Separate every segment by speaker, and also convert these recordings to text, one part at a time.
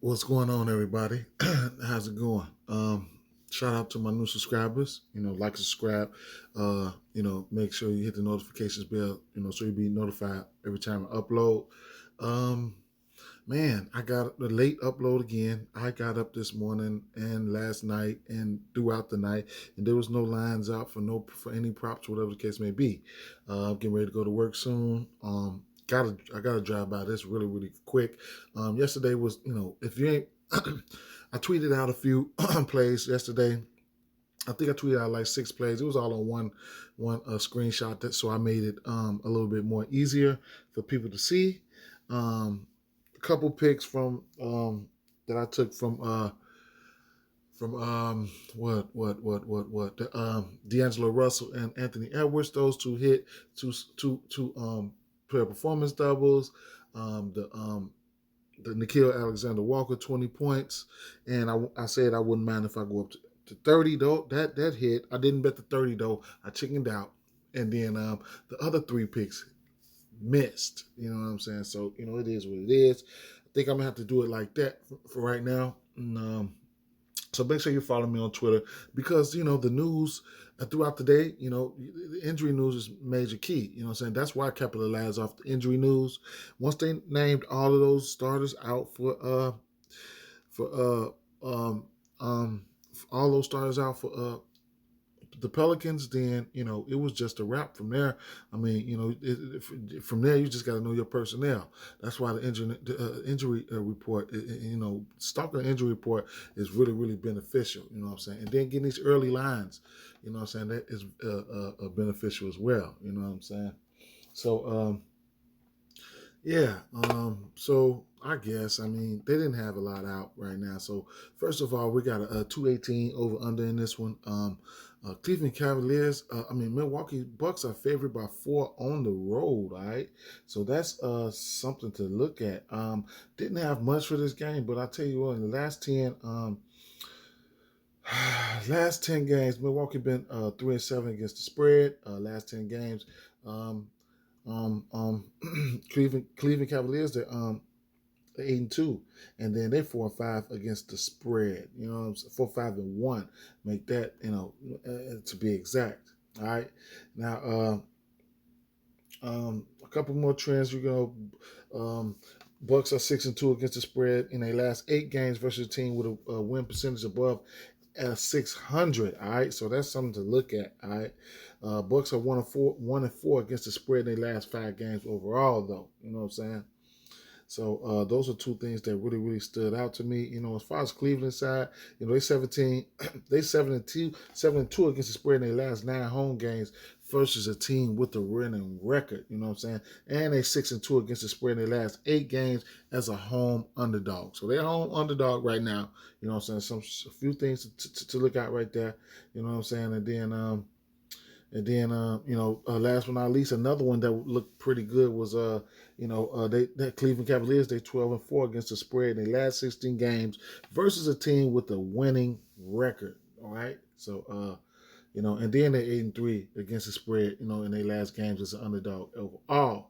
Speaker 1: What's going on, everybody? How's it going? Shout out to my new subscribers. Like, subscribe. Make sure you hit the notifications bell. So you'll be notified every time I upload. Um, Man, I got the late upload again. I got up this morning and last night and throughout the night, and there was no lines out for any props, whatever the case may be. I'm getting ready to go to work soon. I gotta drive by this really quick. Yesterday was, if you ain't, I tweeted out a few plays yesterday. I think I tweeted out like 6 plays. It was all on one screenshot, so I made it a little bit more easier for people to see. Um, a couple picks from that I took from D'Angelo Russell and Anthony Edwards. Those two hit two player performance doubles. The Nikhil Alexander Walker 20 points, and I said I wouldn't mind if I go up to 30 though. That hit. I didn't bet the 30 though. I chickened out, and then the other 3 picks missed. You know what I'm saying? So it is what it is. I think I'm gonna have to do it like that for right now. And, so make sure you follow me on Twitter because the news throughout the day, the injury news is major key. You know what I'm saying? That's why I capitalized off the injury news. Once they named all of those starters out for all those starters out for the Pelicans, then it was just a wrap from there. I mean, from there you just got to know your personnel. That's why the injury report, stalking the injury report is really beneficial. You know what I'm saying? And then getting these early lines, you know what I'm saying, that is beneficial as well. You know what I'm saying? So yeah. So I guess they didn't have a lot out right now. So first of all, we got a 218 over under in this one. Cleveland Cavaliers. Milwaukee Bucks are favored by 4 on the road. All right. So that's something to look at. Didn't have much for this game, but I tell you what, in the last 10 games, Milwaukee been 3-7 against the spread. Last 10 games. Cleveland Cavaliers, they're 8-2, and then they're 4-5 against the spread. 4-5-1. Make that to be exact. All right. Now a couple more trends. Bucks are 6-2 against the spread in their last 8 games versus a team with a win percentage above 600. All right, so that's something to look at. All right, Bucks are 1-4 against the spread in their last 5 games overall, though. You know what I'm saying? So those are 2 things that really stood out to me. As far as Cleveland side, they 17, they 7-2 against the spread in their last 9 home games versus a team with a winning record. You know what I'm saying? And they 6-2 against the spread in their last 8 games as a home underdog. So they're home underdog right now. You know what I'm saying? A few things to look at right there. You know what I'm saying? Last but not least, another one that looked pretty good was that Cleveland Cavaliers. They 12-4 against the spread in their last 16 games versus a team with a winning record. All right, so and then they're 8-3 against the spread. In their last games as an underdog overall.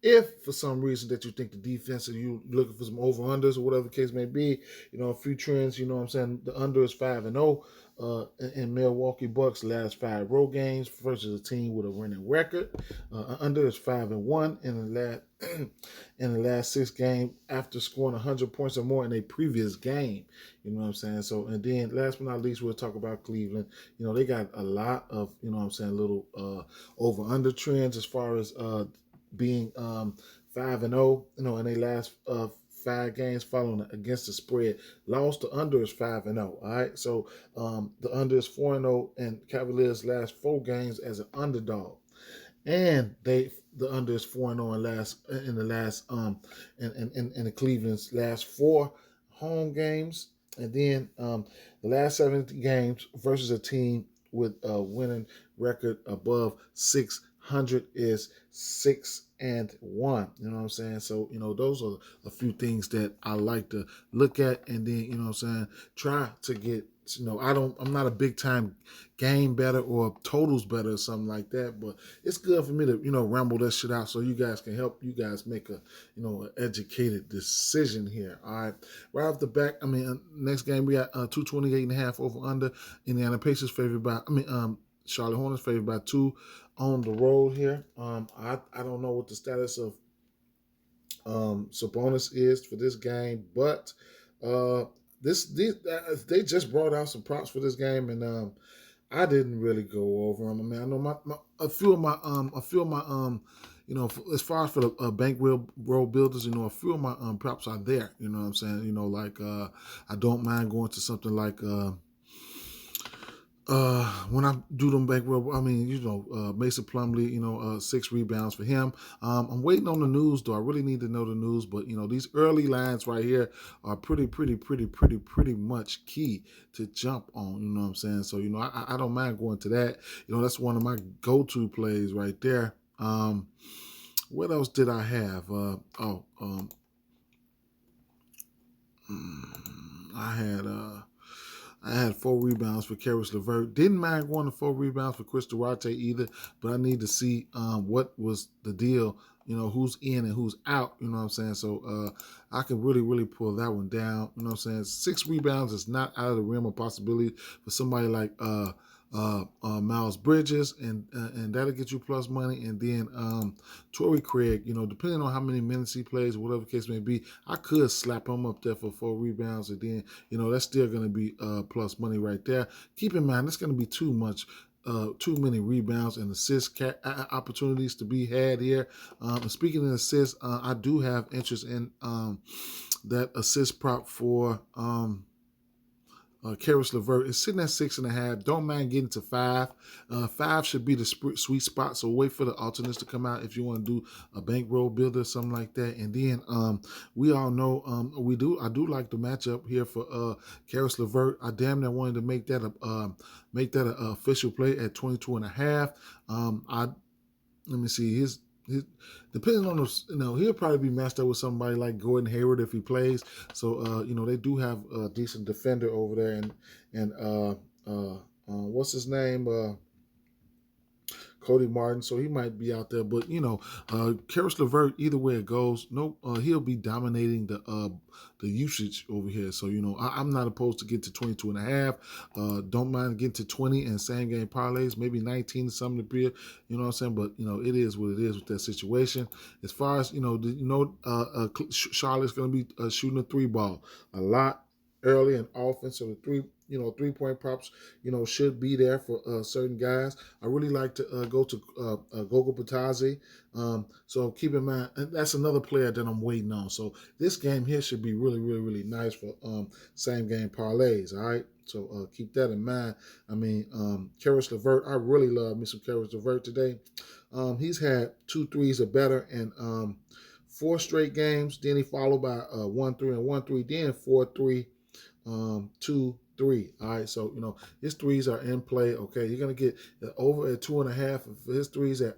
Speaker 1: If for some reason that you think the defense, or you looking for some over unders or whatever the case may be, a few trends. You know what I'm saying? The under is 5-0 in Milwaukee Bucks last 5 road games versus a team with a winning record. Under is 5-1 in the last in the last 6 games after scoring 100 points or more in a previous game. You know what I'm saying? So, and then last but not least, we'll talk about Cleveland. They got a lot of little over under trends as far as being 5-0, in their last 5 games following against the spread. Lost to under is 5-0. All right, so the under is 4-0, and Cavaliers last 4 games as an underdog, and the under is 4-0 in the Cleveland's last 4 home games, and then the last 7 games versus a team with a winning record above 600 is 6-1. You know what I'm saying? So those are a few things that I like to look at, and then try to get I'm not a big time game better or totals better or something like that, but it's good for me to, ramble that shit out so you guys can help you guys make a, an educated decision here. All right. Right off the back, next game we got 228.5 over under. Indiana Pacers favored by, Charlotte Hornets favored by 2 on the road here. I don't know what the status of Sabonis is for this game, but they just brought out some props for this game, and I didn't really go over them. I know a few of my as far as for the bankroll builders, a few of my props are there. You know what I'm saying? Like I don't mind going to something like. When I do them bankroll, Mason Plumlee, 6 rebounds for him. I'm waiting on the news, though. I really need to know the news, but these early lines right here are pretty much key to jump on. You know what I'm saying? So I don't mind going to that. That's one of my go-to plays right there. What else did I have? I had 4 rebounds for Karis LeVert. Didn't mind going to 4 rebounds for Chris Duarte either, but I need to see what was the deal, who's in and who's out, you know what I'm saying? So I can really pull that one down, you know what I'm saying? 6 rebounds is not out of the realm of possibility for somebody like Miles Bridges, and that'll get you plus money. And then Torrey Craig, depending on how many minutes he plays, or whatever the case may be, I could slap him up there for 4 rebounds, and then that's still going to be plus money right there. Keep in mind, it's going to be too many rebounds and assist opportunities to be had here. And speaking of assists, I do have interest in that assist prop for. Karis LeVert is sitting at 6.5. Don't mind getting to 5. 5 should be the sweet spot. So wait for the alternates to come out if you want to do a bankroll builder or something like that. And then we all know I do like the matchup here for Karis LeVert. I damn near wanted to make that a official play at 22.5. Let me see his depending on he'll probably be matched up with somebody like Gordon Hayward if he plays. So they do have a decent defender over there, and what's his name? Cody Martin, so he might be out there. But Karis LeVert, either way it goes, he'll be dominating the usage over here. So I'm not opposed to get to 22.5. Don't mind getting to 20 and same game parlays, maybe 19 to some degree. You know what I'm saying? But it is what it is with that situation. As far as Charlotte's going to be shooting a 3 ball a lot early and often, so the 3-point props, should be there for certain guys. I really like to go to Gogo Batazzi. So keep in mind, that's another player that I'm waiting on. So this game here should be really nice for same game parlays. All right. So keep that in mind. Karis LeVert, I really love me some Karis LeVert today. He's had 2 threes or better in 4 straight games. Then he followed by 1-3 and 1-3, then 4-3. 2-3. All right, so his threes are in play. Okay, you're gonna get over at 2.5. If his threes at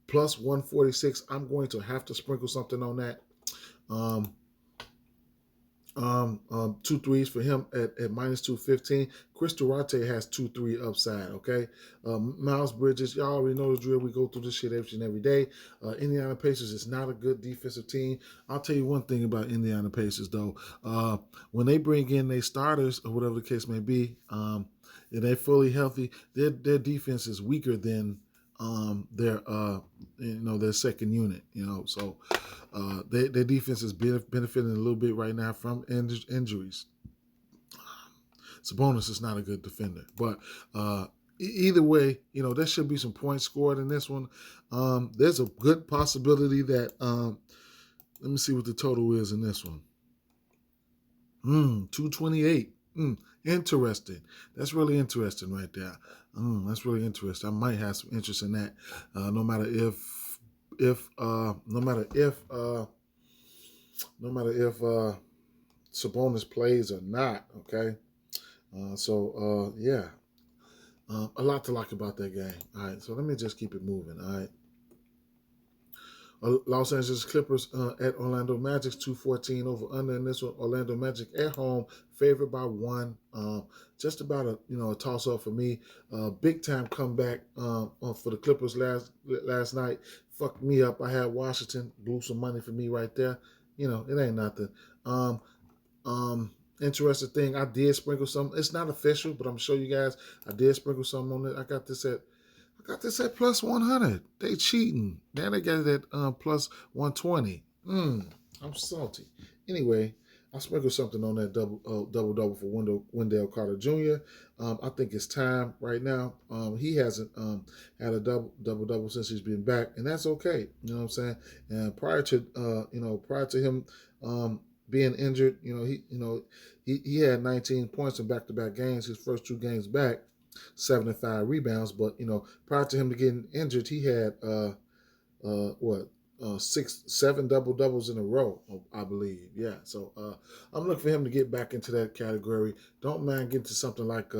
Speaker 1: plus 146, I'm going to have to sprinkle something on that. 2 threes for him at minus 215. Chris Duarte has 2-3 upside. Okay, Miles Bridges, y'all already know the drill. We go through this shit every day. Indiana Pacers is not a good defensive team. I'll tell you one thing about Indiana Pacers though. When they bring in their starters or whatever the case may be, and they're fully healthy, their defense is weaker than their second unit. So. Their defense is benefiting a little bit right now from injuries. Sabonis is not a good defender, but either way, there should be some points scored in this one. There's a good possibility that let me see what the total is in this one. 228. Interesting. That's really interesting right there. That's really interesting. I might have some interest in that. No matter if Sabonis plays or not, okay? Yeah. A lot to like about that game. All right, so let me just keep it moving, all right? Los Angeles Clippers at Orlando Magic's 214 over under in this one. Orlando Magic at home, favored by one. Just about a toss up for me. Big time comeback for the Clippers last night. Fucked me up. I had Washington, blew some money for me right there. It ain't nothing. Um, Interesting thing, I did sprinkle some. It's not official, but I'm gonna show you guys. I did sprinkle some on it. I got this at plus 100. They cheating. Now they got it at plus 120. I'm salty. Anyway, I sprinkled something on that double for Wendell Carter Jr. I think it's time right now. He hasn't had a double since he's been back, and that's okay. You know what I'm saying? And prior to him being injured, he had 19 points in back-to-back games. His first two games back. 75 rebounds, but prior to him to getting injured, he had what 7 double doubles in a row, I believe. Yeah, so I'm looking for him to get back into that category. Don't mind getting to something like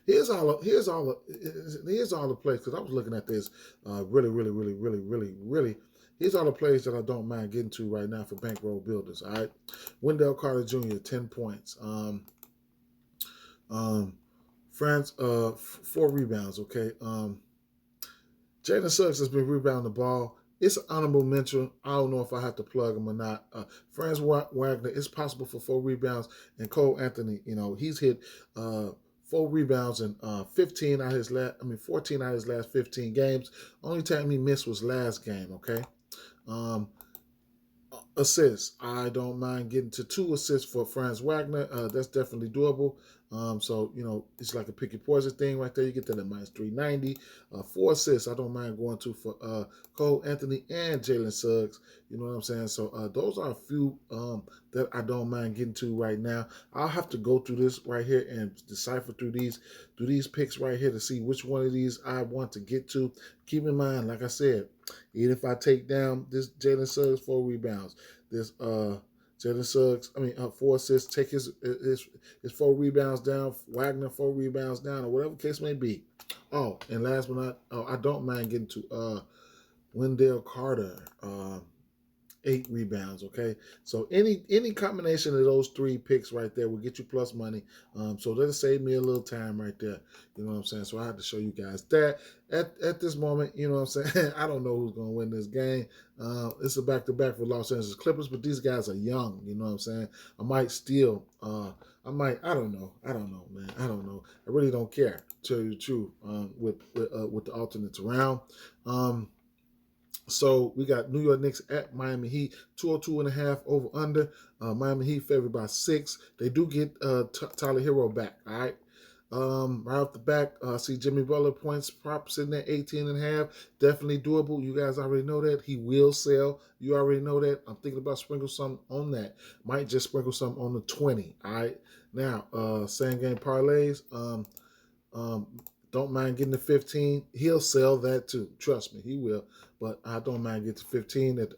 Speaker 1: here's all the plays, because I was looking at this really. Here's all the plays that I don't mind getting to right now for bankroll builders. All right, Wendell Carter Jr. 10 points. France, 4 rebounds. Okay. Jalen Suggs has been rebounding the ball. It's an honorable mention. I don't know if I have to plug him or not. Franz Wagner, it's possible for 4 rebounds. And Cole Anthony, he's hit 4 rebounds and 14 out of his last 15 games. Only time he missed was last game. Okay. Assists. I don't mind getting to 2 assists for Franz Wagner. That's definitely doable. So it's like a pick your poison thing right there. You get that at minus 390. 4 assists. I don't mind going to for Cole Anthony and Jalen Suggs. You know what I'm saying? So those are a few that I don't mind getting to right now. I'll have to go through this right here and decipher through these picks right here to see which one of these I want to get to. Keep in mind, like I said, even if I take down this Jalen Suggs 4 rebounds, this Jalen Suggs, 4 assists, take his 4 rebounds down, Wagner 4 rebounds down, or whatever case may be. Oh, and last but not, I don't mind getting to Wendell Carter, 8 rebounds. Okay, so any combination of those 3 picks right there will get you plus money. So that'll save me a little time right there. You know what I'm saying? So I had to show you guys that at this moment. You know what I'm saying? I don't know who's going to win this game. It's a back-to-back for Los Angeles Clippers, but these guys are young. You know what I'm saying? I might steal. I don't know, man. I don't know. I really don't care. To tell you the truth, with the alternates around. So we got New York Knicks at Miami Heat, 202.5 over under. Miami Heat favored by 6. They do get Tyler Hero back. All right. Right off the back, see Jimmy Butler points prop sitting at 18.5. Definitely doable. You guys already know that. He will sell. You already know that. I'm thinking about sprinkle some on that. Might just sprinkle some on the 20. All right. Now, same game parlays. Don't mind getting to 15. He'll sell that too. Trust me, he will. But I don't mind getting to 15 at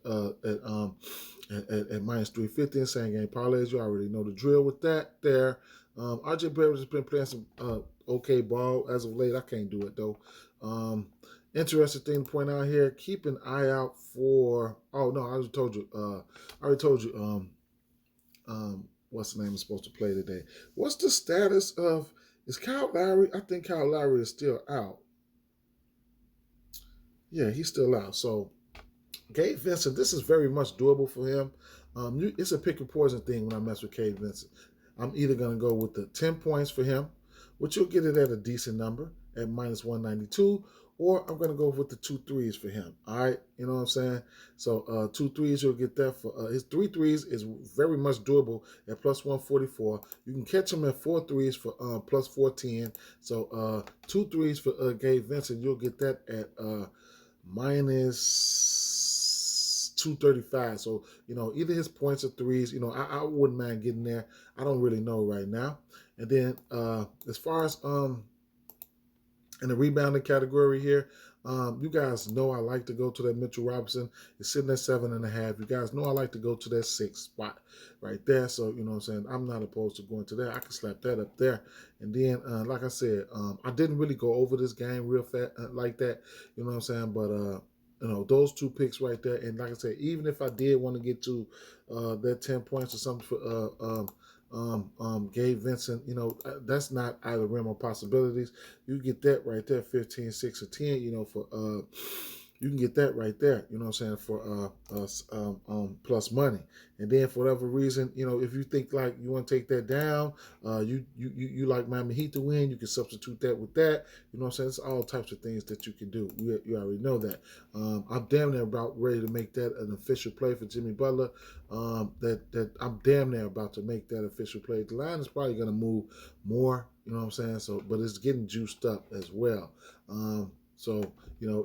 Speaker 1: minus 350 same game parlays. You already know the drill with that there. RJ Barrett has been playing some okay ball as of late. I can't do it though. Interesting thing to point out here. Keep an eye out for. Oh no, I already told you. What's the name is supposed to play today? What's the status of? Is Kyle Lowry? I think Kyle Lowry is still out. Yeah, he's still out. So, Gabe Vincent, this is very much doable for him. It's a pick and poison thing when I mess with Gabe Vincent. I'm either going to go with the 10 points for him, which you'll get it at a decent number at minus 192, or I'm going to go with the 2 threes for him. All right, you know what I'm saying? So 2 threes, you'll get that for his 3 threes is very much doable at plus 144. You can catch him at 4 threes for plus 410. So 2 threes for Gabe Vincent, you'll get that at minus 235. So either his points or threes. I wouldn't mind getting there. I don't really know right now. And then as far as in the rebounding category here, you guys know I like to go to that Mitchell Robinson. It's sitting at 7.5. You guys know I like to go to that 6 spot right there. So, you know what I'm saying? I'm not opposed to going to that. I can slap that up there. And then, like I said, I didn't really go over this game real fast like that. You know what I'm saying? But those two picks right there. And like I said, even if I did want to get to that 10 points or something for Gabe Vincent, that's not out of the realm of possibilities. You get that right there, 15, 6, or 10, for you can get that right there, you know what I'm saying, for plus money. And then for whatever reason, if you think like you want to take that down, you like Miami Heat to win, you can substitute that with that. You know what I'm saying? It's all types of things that you can do. You already know that. I'm damn near about ready to make that an official play for Jimmy Butler. That I'm damn near about to make that official play. The line is probably going to move more, you know what I'm saying? So, but it's getting juiced up as well. So,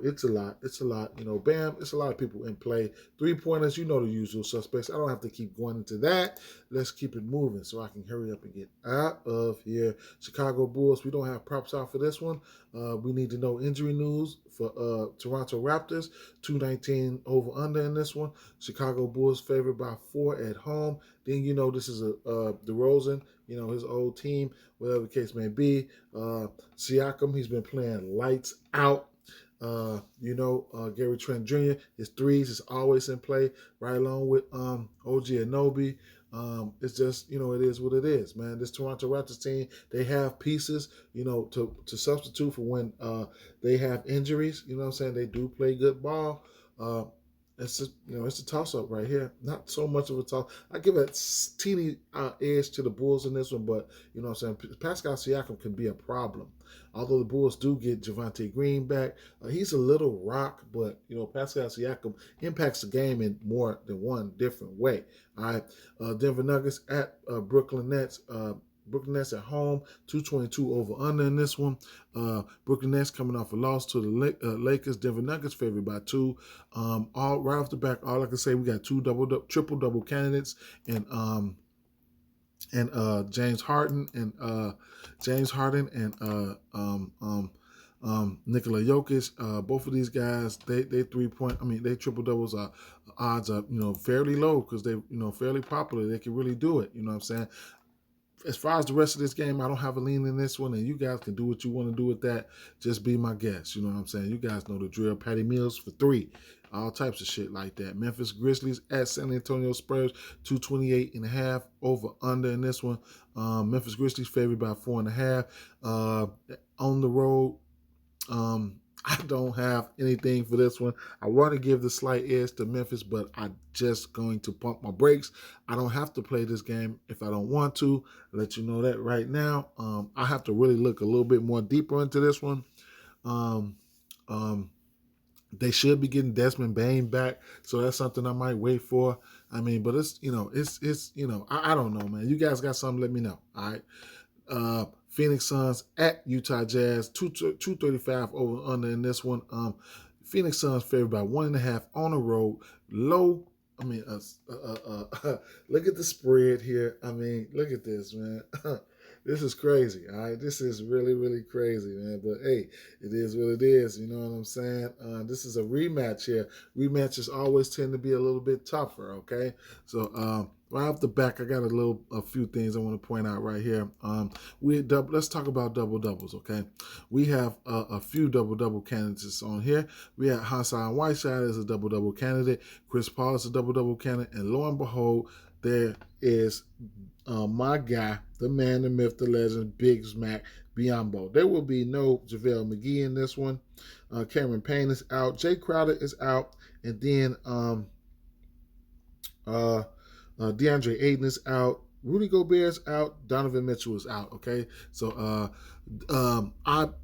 Speaker 1: it's a lot. It's a lot. Bam, it's a lot of people in play. 3-pointers, the usual suspects. I don't have to keep going into that. Let's keep it moving so I can hurry up and get out of here. Chicago Bulls, we don't have props out for this one. We need to know injury news for Toronto Raptors. 219 over under in this one. Chicago Bulls favored by 4 at home. Then this is a DeRozan, his old team, whatever the case may be. Siakam, he's been playing lights out. Gary Trent Jr., his threes is always in play, right along with OG Anunoby. It's just, it is what it is, man. This Toronto Raptors team, they have pieces, to substitute for when they have injuries. You know what I'm saying? They do play good ball. It's a toss-up right here. Not so much of a toss. I give a teeny edge to the Bulls in this one, but you know what I'm saying? Pascal Siakam can be a problem. Although the Bulls do get Javonte Green back, he's a little rock, but Pascal Siakam impacts the game in more than one different way. All right, Denver Nuggets at Brooklyn Nets. Brooklyn Nets at home, 222 over under in this one. Brooklyn Nets coming off a loss to the Lakers. Denver Nuggets favored by 2. All right off the back, all I can say, we got 2 triple double candidates, and James Harden and Nikola Jokic. Both of these guys, they 3-point. They triple doubles are odds are fairly low because they fairly popular. They can really do it. You know what I'm saying? As far as the rest of this game, I don't have a lean in this one, and you guys can do what you want to do with that. Just be my guest. You know what I'm saying? You guys know the drill. Patty Mills for 3. All types of shit like that. Memphis Grizzlies at San Antonio Spurs, 228.5 over under in this one. Memphis Grizzlies favored by 4.5. On the road, I don't have anything for this one. I want to give the slight edge to Memphis, but I'm just going to pump my brakes. I don't have to play this game if I don't want to. I'll let you know that right now. I have to really look a little bit more deeper into this one. They should be getting Desmond Bain back, so that's something I might wait for. But it's I don't know, man. You guys got something? Let me know. All right. Phoenix Suns at Utah Jazz, 235 over under in this one. Phoenix Suns favored by 1.5 on the road. Low. Look at the spread here. Look at this, man. This is crazy, all right? This is really, really crazy, man. But, hey, it is what it is, you know what I'm saying? This is a rematch here. Rematches always tend to be a little bit tougher, okay? So, right off the back, I got a few things I want to point out right here. Let's talk about double-doubles, okay? We have a few double-double candidates on here. We have Hassan Whiteside as a double-double candidate. Chris Paul is a double-double candidate. And lo and behold, there is my guy, the man, the myth, the legend, Big Smack Biyombo. There will be no JaVale McGee in this one. Cameron Payne is out. Jay Crowder is out. And then DeAndre Ayton is out. Rudy Gobert's out. Donovan Mitchell is out. Okay, so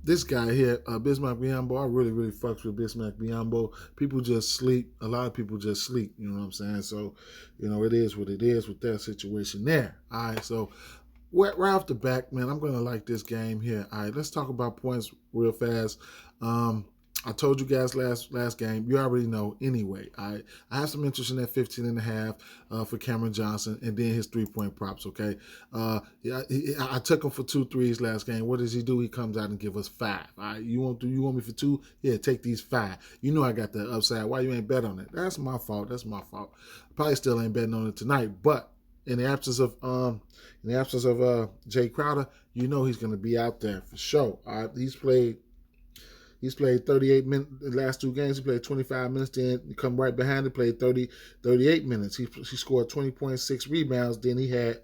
Speaker 1: this guy here, Bismack Biyombo, I really, really fucks with Bismack Biyombo. People just sleep. A lot of people just sleep. You know what I'm saying? So, it is what it is with that situation there. All right, so right off the back, man, I'm gonna like this game here. All right, let's talk about points real fast. I told you guys last game. You already know anyway. I have some interest in that 15.5 for Cameron Johnson, and then his 3-point props. Okay, I took him for 2 threes last game. What does he do? He comes out and give us 5. All right, you want me for 2? Yeah, take these 5. You know I got the upside. Why you ain't bet on it? That's my fault. Probably still ain't betting on it tonight, but. In the absence of Jay Crowder, he's going to be out there for sure. He's played He's played 38 minutes the last 2 games. He played 25 minutes, then come right behind it, played 38 minutes. He scored 20.6 rebounds. Then he had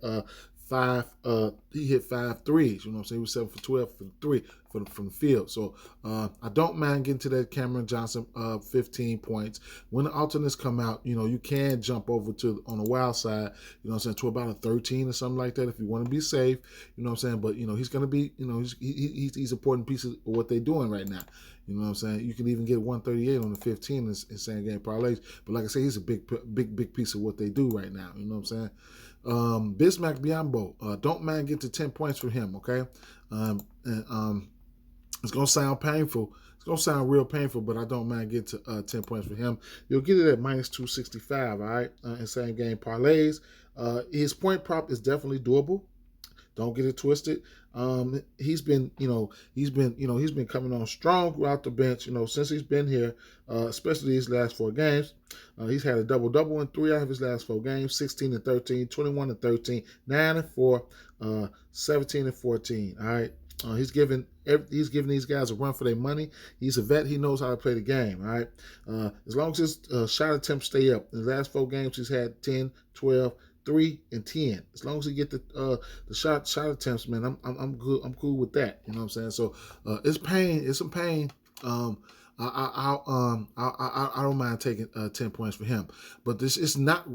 Speaker 1: he hit 5 threes. You know what I'm saying? He was 7 for 12 from three from the field. So I don't mind getting to that Cameron Johnson 15 points. When the alternates come out, you can jump over to on the wild side, to about a 13 or something like that if you want to be safe. You know what I'm saying? But he's going to be, he's an important piece of what they're doing right now. You know what I'm saying? You can even get 138 on the 15 in same game parlays. But like I say, he's a big piece of what they do right now. You know what I'm saying? Bismack Biyombo, don't mind getting to 10 points for him, okay? It's going to sound painful. It's going to sound real painful, but I don't mind getting to 10 points for him. You'll get it at minus 265, all right, in same game parlays. His point prop is definitely doable. Don't get it twisted. He's been coming on strong throughout the bench, since he's been here, especially these last 4 games. He's had a double-double in 3 out of his last 4 games, 16 and 13, 21 and 13, 9 and 4, 17 and 14. All right. He's giving these guys a run for their money. He's a vet. He knows how to play the game. All right. As long as his shot attempts stay up. In the last 4 games, he's had 10, 12, 3, and 10. As long as he get the shot attempts, man, I'm good. I'm cool with that. You know what I'm saying? So it's pain. It's some pain. I don't mind taking 10 points for him, but it's not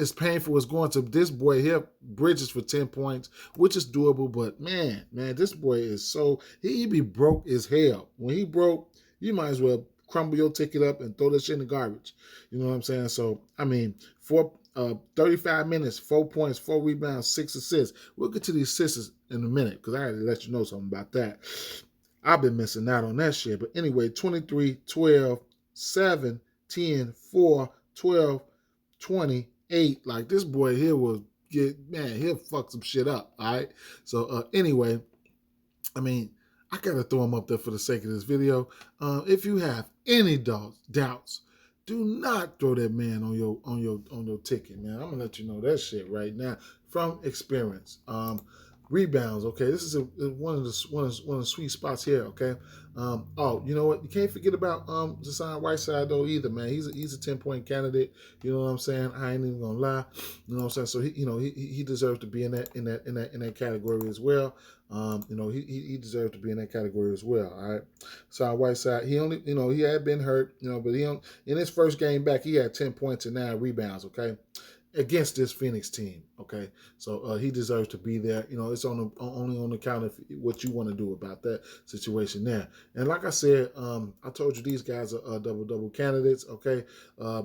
Speaker 1: as painful as going to this boy here, Bridges, for 10 points, which is doable. But man, this boy is he be broke as hell. When he broke, you might as well crumble your ticket up and throw that shit in the garbage. You know what I'm saying? So I mean, 35 minutes, 4 points, 4 rebounds, 6 assists. We'll get to these assists in a minute because I had to let you know something about that. I've been missing out on that shit. But anyway, 23, 12, 7, 10, 4, 12, 20, 8. Like this boy here he'll fuck some shit up. All right. So anyway, I mean, I gotta throw him up there for the sake of this video. If you have any doubts, do not throw that man on your ticket, man. I'm gonna let you know that shit right now from experience. Rebounds, okay. This is one of the sweet spots here, okay. You know what? You can't forget about Hassan Whiteside though either, man. He's a 10-point candidate. You know what I'm saying? I ain't even gonna lie. You know what I'm saying? So he deserves to be in that category as well. He deserved to be in that category as well. All right. Hassan Whiteside, he had been hurt, but in his first game back, he had 10 points and 9 rebounds. Okay. Against this Phoenix team, okay, so he deserves to be there. It's only on account of what you want to do about that situation there. And like I said, I told you these guys are double candidates. Okay,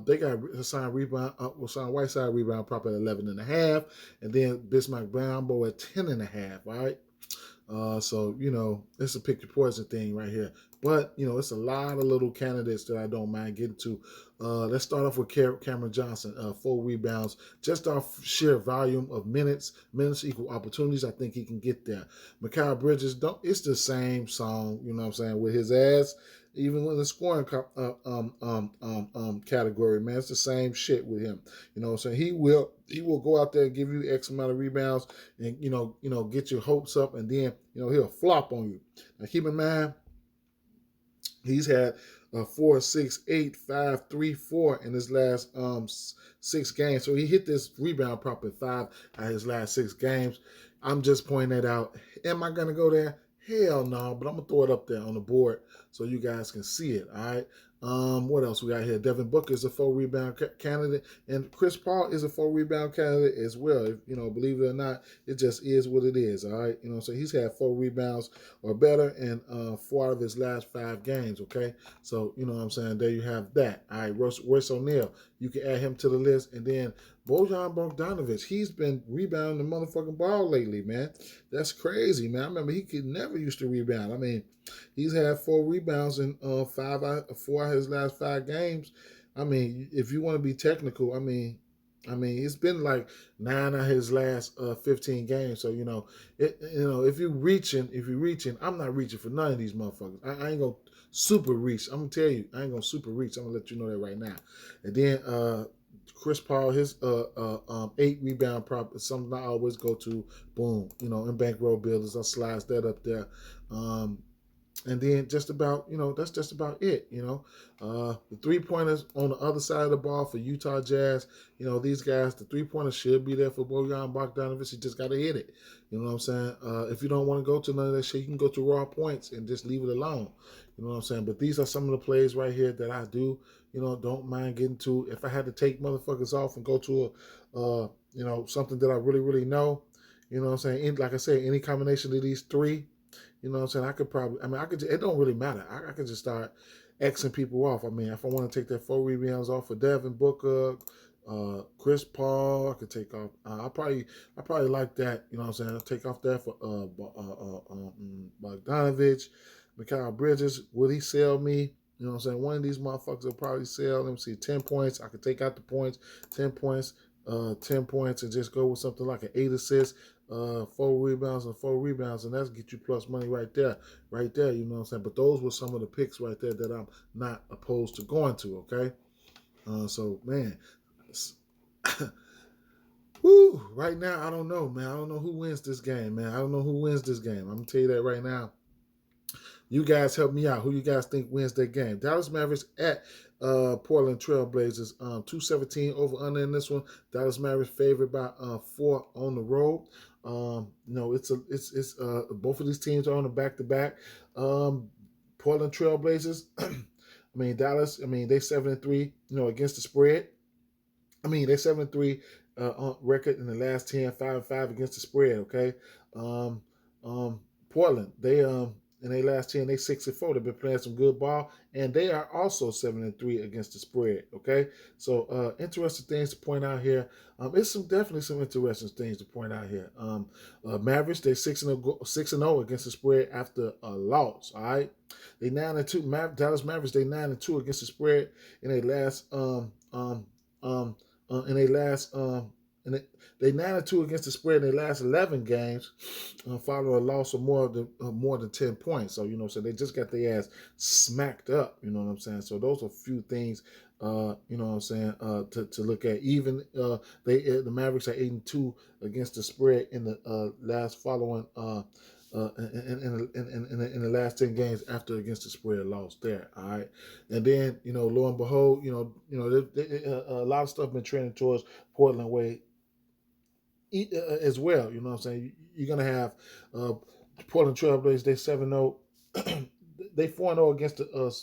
Speaker 1: they got Hassan Whiteside rebound prop at 11.5, and then Bismack Biyombo at 10.5. All right. So it's a pick your poison thing right here. But it's a lot of little candidates that I don't mind getting to. Let's start off with Cameron Johnson, 4 rebounds, just off sheer volume of minutes equal opportunities. I think he can get there. Mikal Bridges, it's the same song. You know what I'm saying, with his ass. Even in the scoring category, man, it's the same shit with him. You know what I'm saying? He will go out there and give you X amount of rebounds and get your hopes up, and then he'll flop on you. Now keep in mind, he's had 4, 6, 8, 5, 3, 4 in his last 6 games. So he hit this rebound prop at 5 out of his last 6 games. I'm just pointing that out. Am I gonna go there? Hell no, but I'm gonna throw it up there on the board so you guys can see it. All right. What else we got here? Devin Booker is a 4 rebound candidate, and Chris Paul is a 4 rebound candidate as well. If, believe it or not, it just is what it is. All right, so he's had 4 rebounds or better in 4 out of his last 5 games. Okay, so you know what I'm saying. There you have that. All right, Royce O'Neal, you can add him to the list, and then Bojan Bogdanovic, he's been rebounding the motherfucking ball lately, man. That's crazy, man. I remember he could never used to rebound. I mean, he's had 4 rebounds in 4 out of his last 5 games. I mean, if you want to be technical, I mean, it's been like 9 out of his last 15 games. So if you're reaching, I'm not reaching for none of these motherfuckers. I ain't gonna super reach. I'm gonna tell you, I ain't gonna super reach. I'm gonna let you know that right now. And then Chris Paul, his 8 rebound prop is something I always go to. Boom, in bankroll builders, I slice that up there. And then just about, that's just about it. The 3-pointers on the other side of the ball for Utah Jazz, these guys, the 3-pointers should be there for Bojan Bogdanovic. He just got to hit it. You know what I'm saying? If you don't want to go to none of that shit, you can go to raw points and just leave it alone. You know what I'm saying? But these are some of the plays right here that I do, don't mind getting to. If I had to take motherfuckers off and go to something that I really, really know, you know what I'm saying? Like I said, any combination of these three, you know what I'm saying? It don't really matter. I could just start Xing people off. I mean, if I want to take that 4 rebounds off for Devin Booker, Chris Paul, I could take off. I probably like that. You know what I'm saying? I'll take off that for Bogdanovich, Mikal Bridges. Will he sell me? You know what I'm saying? One of these motherfuckers will probably sell. Let me see, 10 points. I could take out the points, 10 points, 10 points, and just go with something like an 8 assists, 4 rebounds and 4 rebounds, and that's get you plus money right there. You know what I'm saying? But those were some of the picks right there that I'm not opposed to going to. Okay, so man, whoo, right now I don't know, man. I don't know who wins this game, man. I don't know who wins this game. I'm gonna tell you that right now. You guys help me out. Who you guys think wins that game? Dallas Mavericks at Portland Trailblazers. 217 over under in this one. Dallas Mavericks favored by 4 on the road. It's both of these teams are on the back to back. Portland Trailblazers. Dallas. They 7-3. Against the spread. They 7-3 on record in the last 10, 5-5 against the spread. Okay. Um, Portland. They in their last 10, they 6-4. They've been playing some good ball, and they are also 7-3 against the spread. Okay, so interesting things to point out here. It's definitely some interesting things to point out here. Mavericks, they 6-0 against the spread after a loss. All right, they 9-2. Dallas Mavericks, they 9-2 against the spread in their last in their last and they 9-2 against the spread in their last 11 games, following a loss of more than 10 points. So so they just got their ass smacked up. You know what I'm saying? So those are a few things. You know what I'm saying? To look at. Even the Mavericks are 8-2 against the spread in the last following. In the last 10 games after against the spread lost there, all right, and then lo and behold, a lot of stuff been trending towards Portland way as well. You know what I'm saying? You're gonna have Portland Trailblazers. They 7-0. They 4-0 against the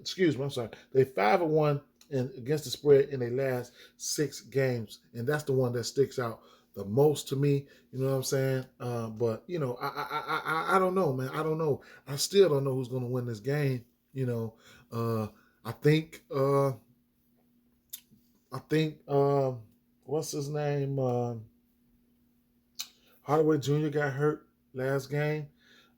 Speaker 1: excuse me. I'm sorry. They 5-1 against the spread in their last 6 games, and that's the one that sticks out the most to me. You know what I'm saying? But I don't know, man. I don't know. I still don't know who's gonna win this game. I think. What's his name? Hardaway Jr. got hurt last game.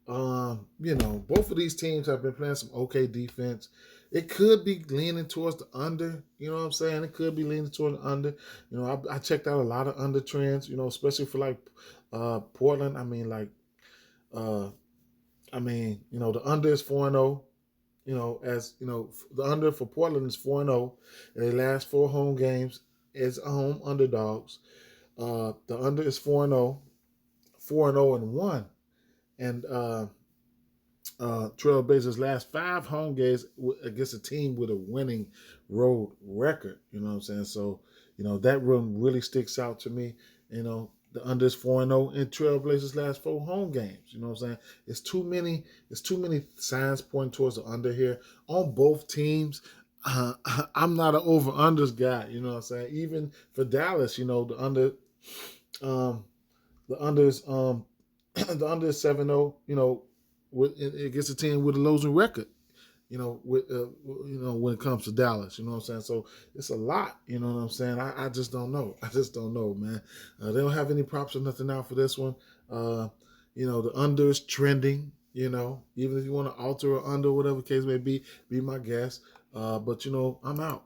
Speaker 1: Both of these teams have been playing some okay defense. It could be leaning towards the under. You know what I'm saying? It could be leaning toward the under. I checked out a lot of under trends. Especially for like Portland. The under is 4-0. The under for Portland is 4-0 in their last 4 home games as home underdogs. The under is 4-0, 4-0-1, and Trailblazers' last 5 home games against a team with a winning road record. You know what I'm saying? So that one really sticks out to me. The under is 4-0 in Trailblazers' last 4 home games. You know what I'm saying? It's too many signs pointing towards the under here on both teams. I'm not an over-unders guy. You know what I'm saying? Even for Dallas, the under, the under is the under is 7-0. Against a team with a losing record. When it comes to Dallas, you know what I'm saying? So it's a lot, you know what I'm saying? I just don't know. I just don't know, man. They don't have any props or nothing out for this one. The under is trending, even if you want to alter or under, whatever case may be my guess. But I'm out.